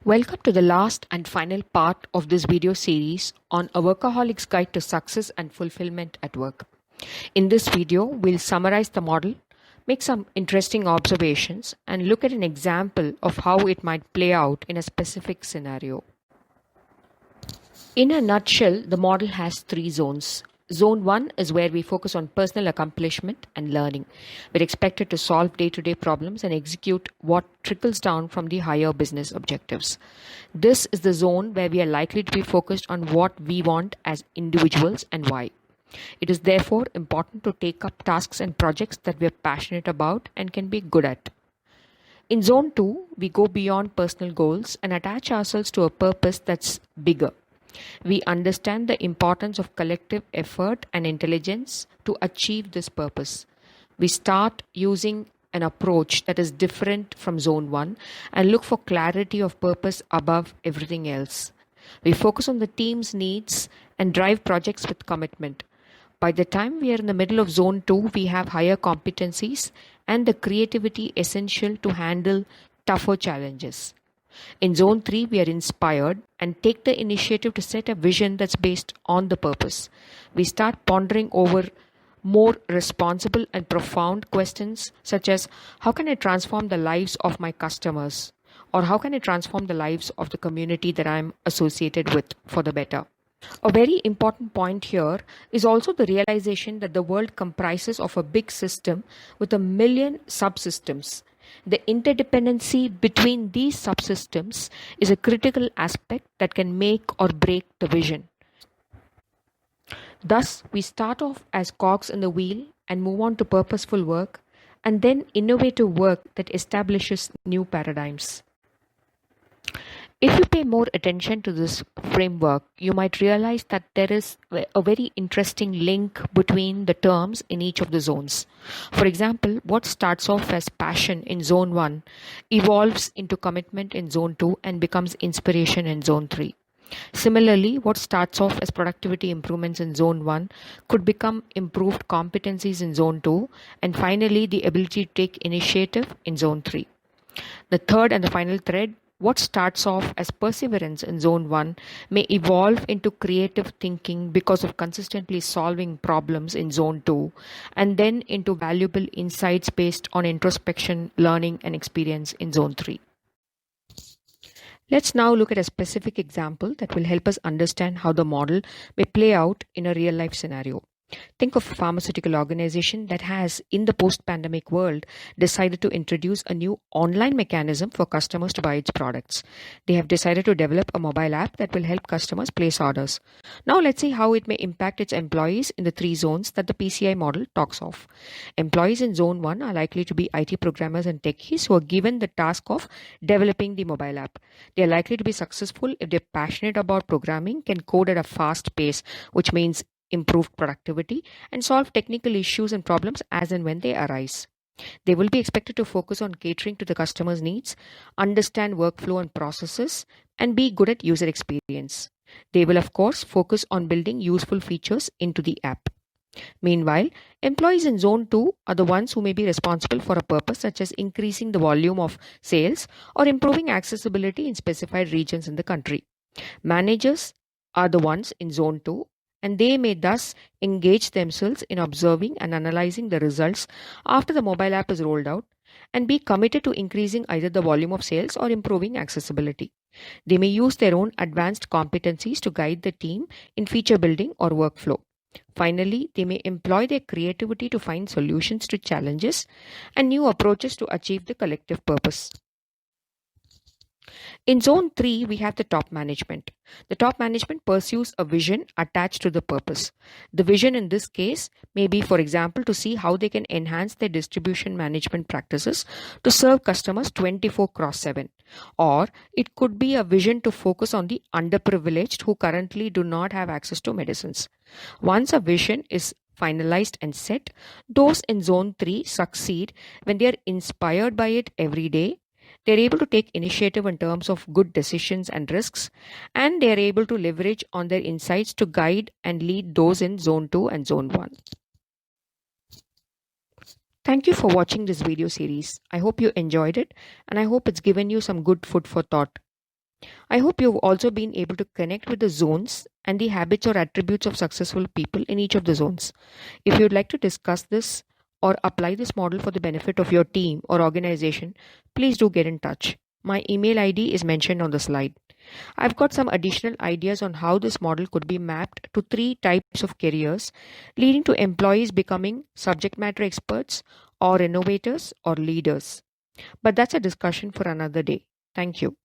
Welcome to the last and final part of this video series on a workaholic's guide to success and fulfillment at work. In this video, we'll summarize the model, make some interesting observations, and look at an example of how it might play out in a specific scenario. In a nutshell, the model has three zones. Zone 1 is where we focus on personal accomplishment and learning. We're expected to solve day-to-day problems and execute what trickles down from the higher business objectives. This is the zone where we are likely to be focused on what we want as individuals and why. It is therefore important to take up tasks and projects that we are passionate about and can be good at. In Zone 2, we go beyond personal goals and attach ourselves to a purpose that's bigger. We understand the importance of collective effort and intelligence to achieve this purpose. We start using an approach that is different from Zone 1 and look for clarity of purpose above everything else. We focus on the team's needs and drive projects with commitment. By the time we are in the middle of Zone 2, we have higher competencies and the creativity essential to handle tougher challenges. In Zone 3, we are inspired and take the initiative to set a vision that's based on the purpose. We start pondering over more responsible and profound questions such as, how can I transform the lives of my customers? Or how can I transform the lives of the community that I'm associated with for the better? A very important point here is also the realization that the world comprises of a big system with a million subsystems. The interdependency between these subsystems is a critical aspect that can make or break the vision. Thus, we start off as cogs in the wheel and move on to purposeful work and then innovative work that establishes new paradigms. If you pay more attention to this framework, you might realize that there is a very interesting link between the terms in each of the zones. For example, what starts off as passion in Zone 1 evolves into commitment in Zone 2 and becomes inspiration in Zone 3. Similarly, what starts off as productivity improvements in Zone 1 could become improved competencies in Zone 2, and finally, the ability to take initiative in Zone 3. The third and the final thread, what starts off as perseverance in Zone 1 may evolve into creative thinking because of consistently solving problems in Zone 2, and then into valuable insights based on introspection, learning, and experience in Zone 3. Let's now look at a specific example that will help us understand how the model may play out in a real-life scenario. Think of a pharmaceutical organization that has, in the post-pandemic world, decided to introduce a new online mechanism for customers to buy its products. They have decided to develop a mobile app that will help customers place orders. Now let's see how it may impact its employees in the three zones that the PCI model talks of. Employees in Zone 1 are likely to be IT programmers and techies who are given the task of developing the mobile app. They are likely to be successful if they're passionate about programming, can code at a fast pace, which means improved productivity, and solve technical issues and problems as and when they arise. They will be expected to focus on catering to the customer's needs, understand workflow and processes, and be good at user experience. They will, of course, focus on building useful features into the app. Meanwhile, employees in Zone 2 are the ones who may be responsible for a purpose such as increasing the volume of sales or improving accessibility in specified regions in the country. Managers are the ones in Zone 2, and they may thus engage themselves in observing and analyzing the results after the mobile app is rolled out and be committed to increasing either the volume of sales or improving accessibility. They may use their own advanced competencies to guide the team in feature building or workflow. Finally, they may employ their creativity to find solutions to challenges and new approaches to achieve the collective purpose. In Zone 3, we have the top management. The top management pursues a vision attached to the purpose. The vision in this case may be, for example, to see how they can enhance their distribution management practices to serve customers 24/7. Or it could be a vision to focus on the underprivileged who currently do not have access to medicines. Once a vision is finalized and set, those in Zone 3 succeed when they are inspired by it every day. They're able to take initiative in terms of good decisions and risks, and they're able to leverage on their insights to guide and lead those in Zone 2 and Zone 1. Thank you for watching this video series. I hope you enjoyed it, and I hope it's given you some good food for thought. I hope you've also been able to connect with the zones and the habits or attributes of successful people in each of the zones. If you'd like to discuss this or apply this model for the benefit of your team or organization, please do get in touch. My email ID is mentioned on the slide. I've got some additional ideas on how this model could be mapped to three types of careers, leading to employees becoming subject matter experts or innovators or leaders. But that's a discussion for another day. Thank you.